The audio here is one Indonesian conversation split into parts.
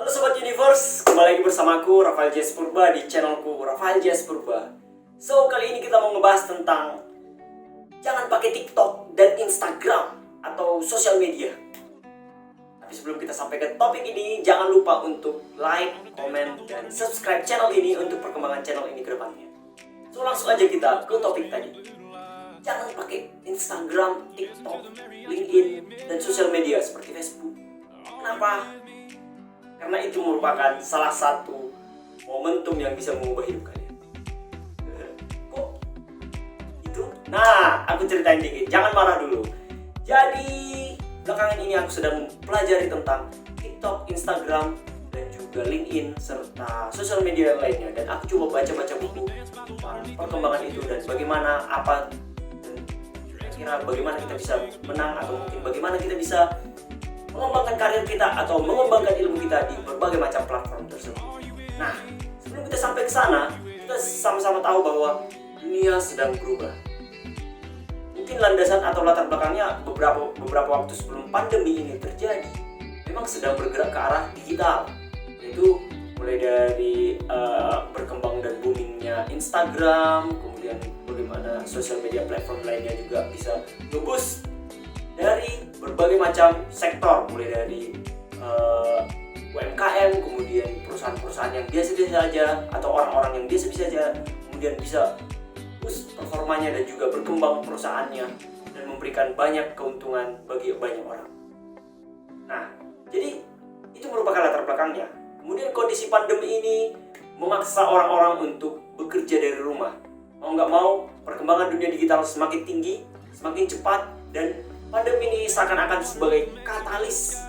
Halo Sobat Universe, kembali lagi bersamaku Rafael J. Purba di channelku Rafael J. Purba. So, kali ini kita mau ngebahas tentang jangan pakai TikTok dan Instagram atau sosial media. Tapi sebelum kita sampai ke topik ini, jangan lupa untuk like, komen, dan subscribe channel ini untuk perkembangan channel ini ke depannya. So, langsung aja kita ke topik tadi. Jangan pakai Instagram, TikTok, LinkedIn, dan sosial media seperti Facebook. Kenapa? Karena itu merupakan salah satu momentum yang bisa mengubah hidup kalian. Kok itu? Nah, aku ceritain dikit, jangan marah dulu. Jadi, belakangan ini aku sedang mempelajari tentang TikTok, Instagram, dan juga LinkedIn, serta sosial media lainnya. Dan aku coba baca-baca buku tentang perkembangan itu dan bagaimana kira-kira bagaimana kita bisa menang, atau mungkin bagaimana kita bisa mengembangkan karir kita atau mengembangkan ilmu kita di berbagai macam platform tersebut. Nah, sebelum kita sampai ke sana, kita sama-sama tahu bahwa dunia sedang berubah. Mungkin landasan atau latar belakangnya beberapa waktu sebelum pandemi ini terjadi, memang sedang bergerak ke arah digital, yaitu mulai dari berkembang dan boomingnya Instagram, kemudian bagaimana sosial media platform lainnya juga bisa nge-boost dari berbagai macam sektor, mulai dari UMKM, kemudian perusahaan-perusahaan yang biasa-biasa saja atau orang-orang yang biasa-biasa saja, kemudian bisa boost performanya dan juga berkembang perusahaannya dan memberikan banyak keuntungan bagi banyak orang. Nah, jadi itu merupakan latar belakangnya. Kemudian kondisi pandemi ini memaksa orang-orang untuk bekerja dari rumah. Mau nggak mau, perkembangan dunia digital semakin tinggi, semakin cepat, dan pandemi ini seakan-akan sebagai katalis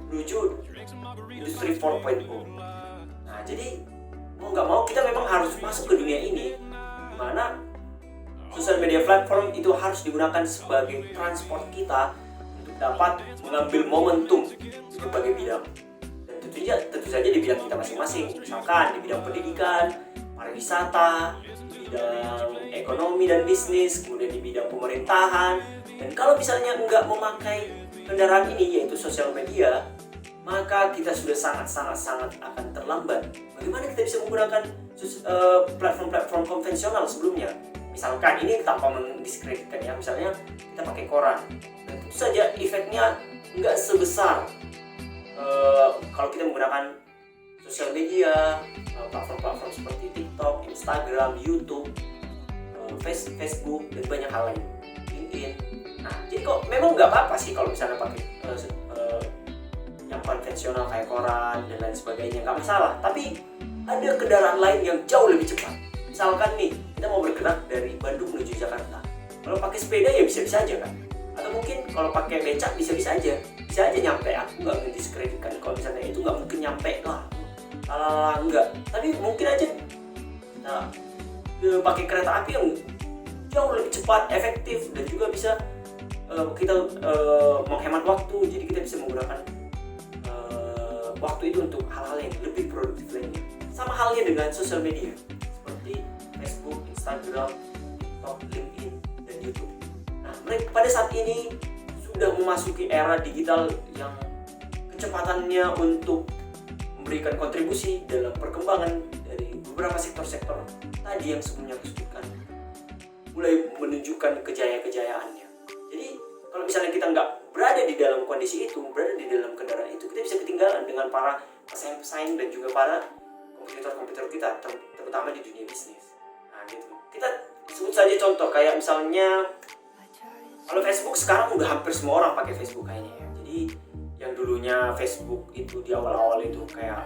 menuju industri 4.0. Nah, jadi mau nggak mau kita memang harus masuk ke dunia ini, di mana sosial media platform itu harus digunakan sebagai transport kita untuk dapat mengambil momentum di berbagai bidang. Dan tentu saja di bidang kita masing-masing, misalkan di bidang pendidikan, pariwisata, di bidang ekonomi dan bisnis, kemudian di bidang pemerintahan. Dan kalau misalnya nggak memakai kendaraan ini, yaitu sosial media, maka kita sudah sangat akan terlambat. Bagaimana kita bisa menggunakan platform-platform konvensional sebelumnya? Misalkan ini tanpa mendiskreditkan ya, misalnya kita pakai koran. Dan tentu saja efeknya nggak sebesar kalau kita menggunakan sosial media, platform-platform seperti TikTok, Instagram, YouTube, Facebook, dan banyak hal lain, LinkedIn. Nah, jadi kok memang nggak apa-apa sih kalau misalnya pakai yang konvensional kayak koran dan lain sebagainya, nggak masalah. Tapi ada kendaraan lain yang jauh lebih cepat. Misalkan nih, kita mau bergerak dari Bandung menuju Jakarta. Kalau pakai sepeda ya bisa-bisa aja kan? Atau mungkin kalau pakai becak bisa-bisa aja nyampe. Aku nggak mendiskreditkan kalau misalnya itu nggak mungkin nyampe lah. Enggak. Tapi mungkin aja kita pakai kereta api yang jauh lebih cepat, efektif, dan juga bisa kita menghemat waktu. Jadi kita bisa menggunakan waktu itu untuk hal-hal yang lebih produktif lainnya. Sama halnya dengan sosial media seperti Facebook, Instagram, TikTok, LinkedIn, dan YouTube. Nah, mereka pada saat ini sudah memasuki era digital yang kecepatannya untuk memberikan kontribusi dalam perkembangan dari beberapa sektor-sektor tadi yang sebelumnya aku sebutkan, mulai menunjukkan kejayaan-kejayaannya. Jadi kalau misalnya kita nggak berada di dalam kondisi itu, berada di dalam kendaraan itu, kita bisa ketinggalan dengan para pesaing-pesaing dan juga para kompetitor-kompetitor kita, terutama di dunia bisnis. Nah gitu. Kita sebut saja contoh kayak misalnya kalau Facebook sekarang udah hampir semua orang pakai Facebook kayaknya ya. Jadi yang dulunya Facebook itu di awal-awal itu kayak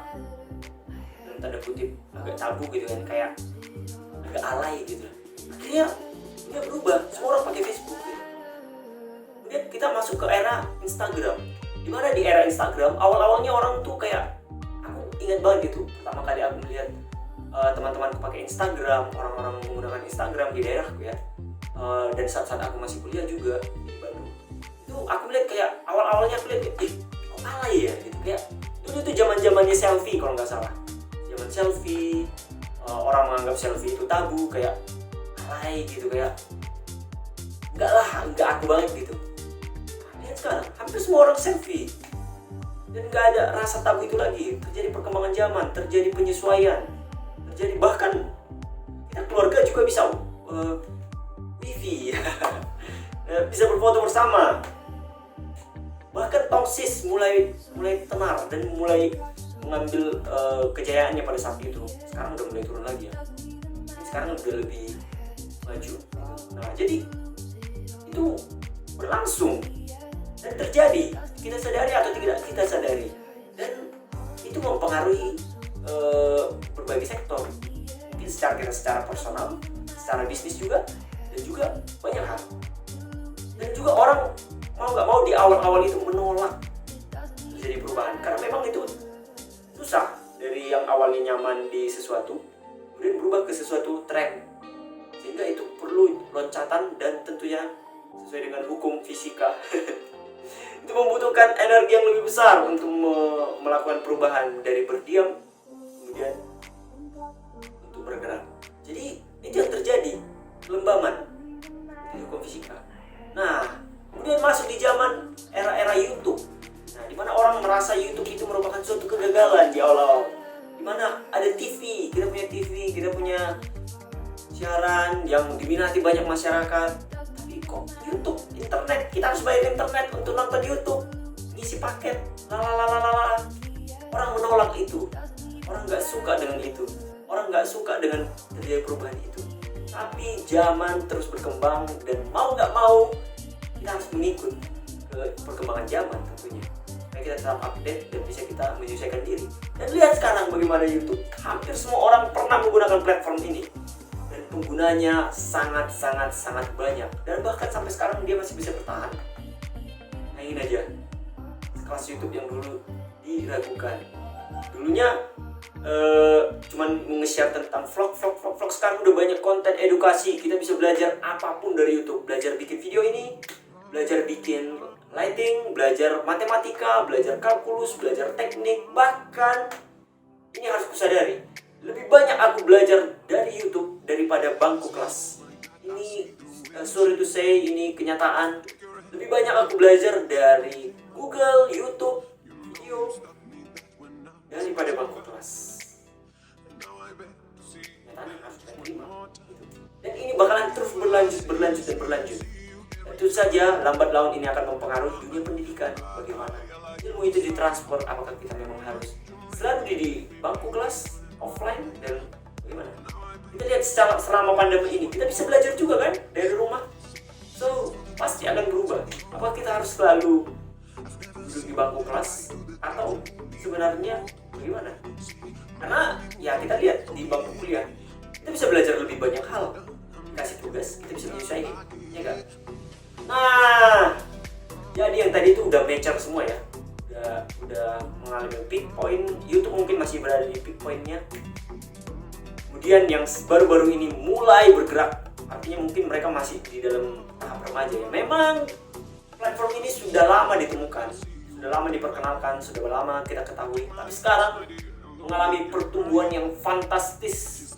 dalam tanda kutip agak cabul gitu kan, kayak agak alay gitu. Akhirnya dia berubah, semua orang pakai Facebook gitu. Kemudian kita masuk ke era Instagram, dimana di era Instagram awal-awalnya orang tuh kayak, aku ingat banget gitu, pertama kali aku melihat teman-temanku pakai Instagram, orang-orang menggunakan Instagram di daerahku ya, dan saat-saat aku masih kuliah juga di Bandung, itu aku melihat kayak awal-awalnya aku lihat kok alay ya gitu, kayak dulu tuh zaman-zamannya selfie kalau nggak salah, zaman selfie, orang menganggap selfie itu tabu, kayak alay gitu, kayak nggak aku banget gitu. Lihat sekarang hampir semua orang selfie. dan nggak ada rasa tabu itu lagi. Terjadi perkembangan zaman, terjadi penyesuaian, terjadi bahkan kita keluarga juga bisa wifi bisa berfoto bersama. Bahkan toksis mulai tenar dan mulai mengambil kejayaannya pada saat itu. Sekarang udah mulai turun lagi ya. Sekarang udah lebih maju. Nah, jadi itu berlangsung dan terjadi, kita sadari atau tidak kita sadari, dan itu mempengaruhi berbagai sektor. Mungkin secara personal, secara bisnis juga, dan juga banyak hal. Dan juga orang mau nggak mau di awal-awal itu menolak terjadi perubahan, karena memang itu susah. Dari yang awalnya nyaman di sesuatu kemudian berubah ke sesuatu tren, sehingga itu perlu loncatan dan tentunya sesuai dengan hukum fisika itu membutuhkan energi yang lebih besar untuk melakukan perubahan dari berdiam kemudian untuk bergerak. Jadi itu yang terjadi, kelembaman itu hukum fisika. Nah, kemudian masuk di zaman era YouTube. Nah, di mana orang merasa YouTube itu merupakan suatu kegagalan di awal-awal. Di mana ada TV, kita punya siaran yang diminati banyak masyarakat. Tapi kok YouTube, internet, kita harus bayar internet untuk nonton YouTube, ngisi paket, lalalala. Orang menolak itu. Orang nggak suka dengan itu. Orang nggak suka dengan terjadi perubahan itu. Tapi zaman terus berkembang dan mau nggak mau kita harus mengikut ke perkembangan zaman tentunya. Supaya kita tetap update dan bisa kita menyesuaikan diri. Dan lihat sekarang bagaimana YouTube. Hampir semua orang pernah menggunakan platform ini. Dan penggunanya sangat banyak. Dan bahkan sampai sekarang dia masih bisa bertahan. Bayangin aja, kelas YouTube yang dulu diragukan. Dulunya cuman nge-share tentang vlog. Sekarang udah banyak konten edukasi. Kita bisa belajar apapun dari YouTube. Belajar bikin video ini, belajar bikin lighting, belajar matematika, belajar kalkulus, belajar teknik. Bahkan ini harus kusadari, lebih banyak aku belajar dari YouTube daripada bangku kelas. Ini sorry to say, ini kenyataan. Lebih banyak aku belajar dari Google, YouTube, video daripada bangku kelas. Kenyataan harus kita terima. Dan ini bakalan terus berlanjut. Tentu saja lambat laun ini akan mempengaruhi dunia pendidikan. Bagaimana ilmu itu ditransfer, apakah kita memang harus selalu di bangku kelas offline, dan bagaimana kita lihat selama pandemi ini kita bisa belajar juga kan dari rumah. So pasti akan berubah. Apakah kita harus selalu duduk di bangku kelas atau sebenarnya bagaimana? Karena ya kita lihat di bangku kuliah kita bisa belajar lebih banyak hal. Dikasih tugas kita bisa menyesuaikan, ya kan? Nah, jadi yang tadi itu udah mature semua ya, udah mengalami peak point. YouTube mungkin masih berada di peak pointnya. Kemudian yang baru-baru ini mulai bergerak, artinya mungkin mereka masih di dalam tahap remaja ya. Memang platform ini sudah lama ditemukan, sudah lama diperkenalkan, sudah lama kita ketahui. Tapi sekarang mengalami pertumbuhan yang fantastis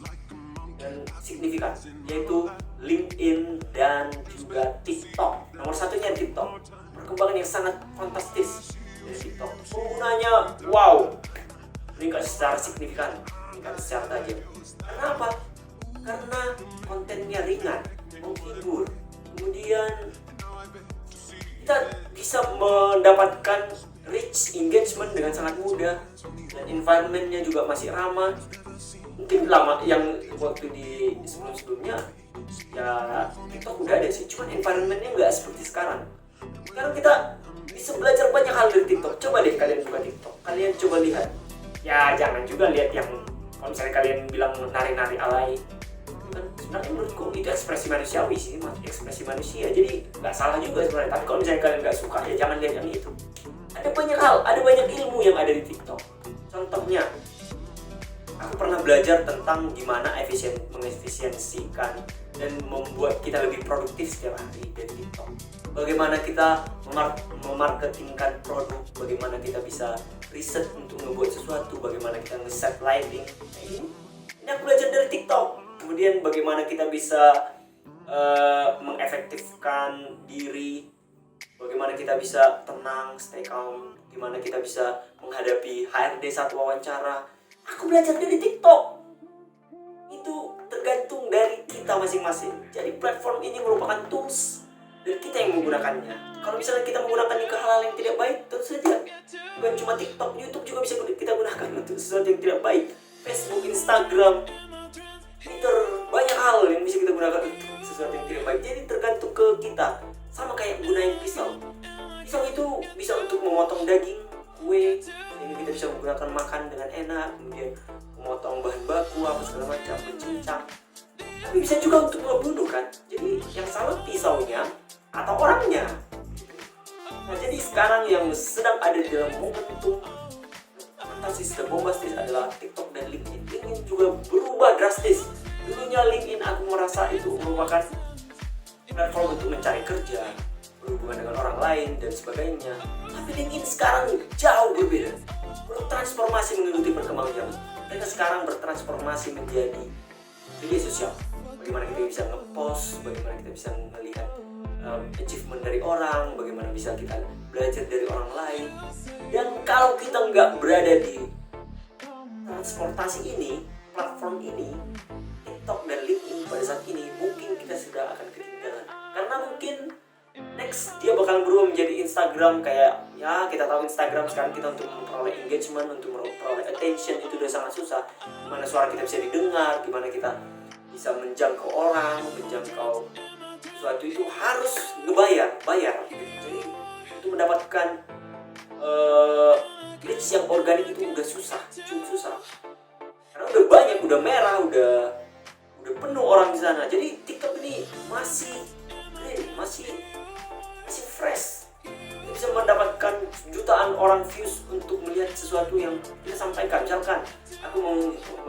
dan signifikan, yaitu LinkedIn dan juga TikTok. Nomor satunya TikTok. Perkembangan yang sangat fantastis dari TikTok. Penggunanya wow, meningkat secara signifikan, meningkat secara tajam. Karena apa? Karena kontennya ringan, menghibur. Kemudian kita bisa mendapatkan reach engagement dengan sangat mudah, dan environmentnya juga masih ramah. Mungkin lama yang waktu di sebelumnya ya TikTok udah ada sih, cuman environmentnya nggak seperti sekarang. Sekarang kita bisa belajar banyak hal dari TikTok. Coba deh kalian buka TikTok, kalian coba lihat. Ya jangan juga lihat yang kalau misalnya kalian bilang nari-nari alay, kan sebenarnya menurutku itu ekspresi manusiawi sih, ekspresi manusia. Jadi nggak salah juga sebenarnya. Tapi kalau misalnya kalian nggak suka ya jangan lihat yang itu. Ada banyak hal, ada banyak ilmu yang ada di TikTok. Contohnya, aku pernah belajar tentang gimana mengefisiensikan dan membuat kita lebih produktif setiap hari dari TikTok. Bagaimana kita memarketingkan produk, bagaimana kita bisa riset untuk membuat sesuatu, bagaimana kita nge-set lighting. Ini aku belajar dari TikTok. Kemudian bagaimana kita bisa mengefektifkan diri, bagaimana kita bisa tenang, stay calm, gimana kita bisa menghadapi HRD saat wawancara. Aku belajar dari TikTok. Itu tergantung dari kita masing-masing. Jadi platform ini merupakan tools dan kita yang menggunakannya. Kalau misalnya kita menggunakannya ke hal-hal yang tidak baik, tentu saja bukan cuma TikTok, YouTube juga bisa kita gunakan untuk sesuatu yang tidak baik. Facebook, Instagram, Twitter, banyak hal yang bisa kita gunakan untuk sesuatu yang tidak baik. Jadi tergantung ke kita. Sama kayak gunain pisau. Pisau itu bisa untuk memotong daging, kue, sehingga kita bisa menggunakan makan dengan enak, kemudian memotong bahan baku apa segala macam, mencincang. Tapi bisa juga untuk membunuh kan. Jadi yang salah pisaunya atau orangnya. Nah, jadi sekarang yang sedang ada di dalam momentum fantastis dan bombastis adalah TikTok dan LinkedIn. LinkedIn juga berubah drastis. Dulunya LinkedIn aku merasa itu merupakan platform untuk mencari kerja, berhubungan dengan orang lain dan sebagainya. Tapi LinkedIn sekarang jauh berbeda, bertransformasi mengikuti perkembangan zaman. Mereka sekarang bertransformasi menjadi media sosial. Bagaimana kita bisa ngepost, bagaimana kita bisa melihat achievement dari orang, bagaimana bisa kita belajar dari orang lain. Dan kalau kita nggak berada di transportasi ini, platform ini, TikTok dan LinkedIn pada saat ini, mungkin kita sudah akan ketinggalan. Karena mungkin next dia bakal berubah menjadi Instagram. Kayak ya kita tahu Instagram sekarang kita untuk memperoleh engagement, untuk memperoleh attention itu udah sangat susah. Gimana suara kita bisa didengar, gimana kita bisa menjangkau orang, menjangkau sesuatu itu harus bayar gitu. Jadi untuk mendapatkan reach yang organik itu udah cukup susah. Karena udah banyak, udah merah, udah penuh orang di sana. Jadi TikTok ini masih fresh. Kita bisa mendapatkan jutaan orang views untuk melihat sesuatu yang kita sampaikan. Misalkan aku mau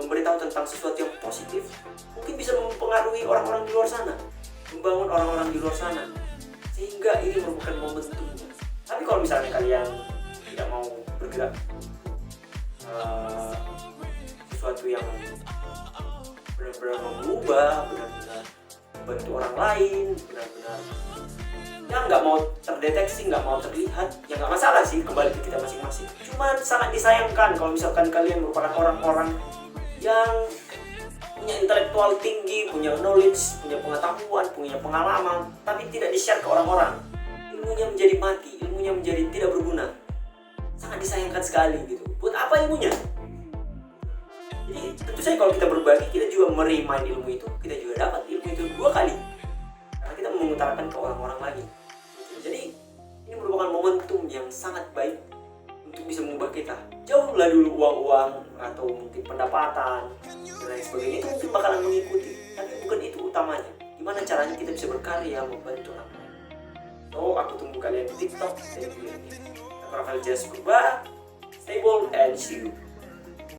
memberitahu tentang sesuatu yang positif, mungkin bisa mempengaruhi orang-orang di luar sana, membangun orang-orang di luar sana, sehingga ini merupakan momentumnya. Tapi kalau misalnya kalian tidak mau bergerak sesuatu yang benar-benar mengubah, benar-benar membantu orang lain, benar-benar yang nggak mau terdeteksi, nggak mau terlihat, ya nggak masalah sih, kembali ke kita masing-masing. Cuman sangat disayangkan kalau misalkan kalian merupakan orang-orang yang punya intelektual tinggi, punya knowledge, punya pengetahuan, punya pengalaman, tapi tidak di-share ke orang-orang. Ilmunya menjadi mati, ilmunya menjadi tidak berguna. Sangat disayangkan sekali gitu. Buat apa ilmunya? Jadi tentu saja kalau kita berbagi, kita juga merimain ilmu itu, kita juga dapat ilmu itu 2 kali. Karena kita mengutarakan ke orang-orang lain. Jadi ini merupakan momentum yang sangat baik untuk bisa mengubah kita. Jauhlah dulu uang-uang atau mungkin pendapatan dan lain sebagainya, itu mungkin bakalan mengikuti, tapi bukan itu utamanya. Gimana caranya kita bisa berkarya membantu orang lain. So aku tunggu kalian di TikTok dan di LinkedIn. Aku Rafael Jas Purba, stay bold and see you.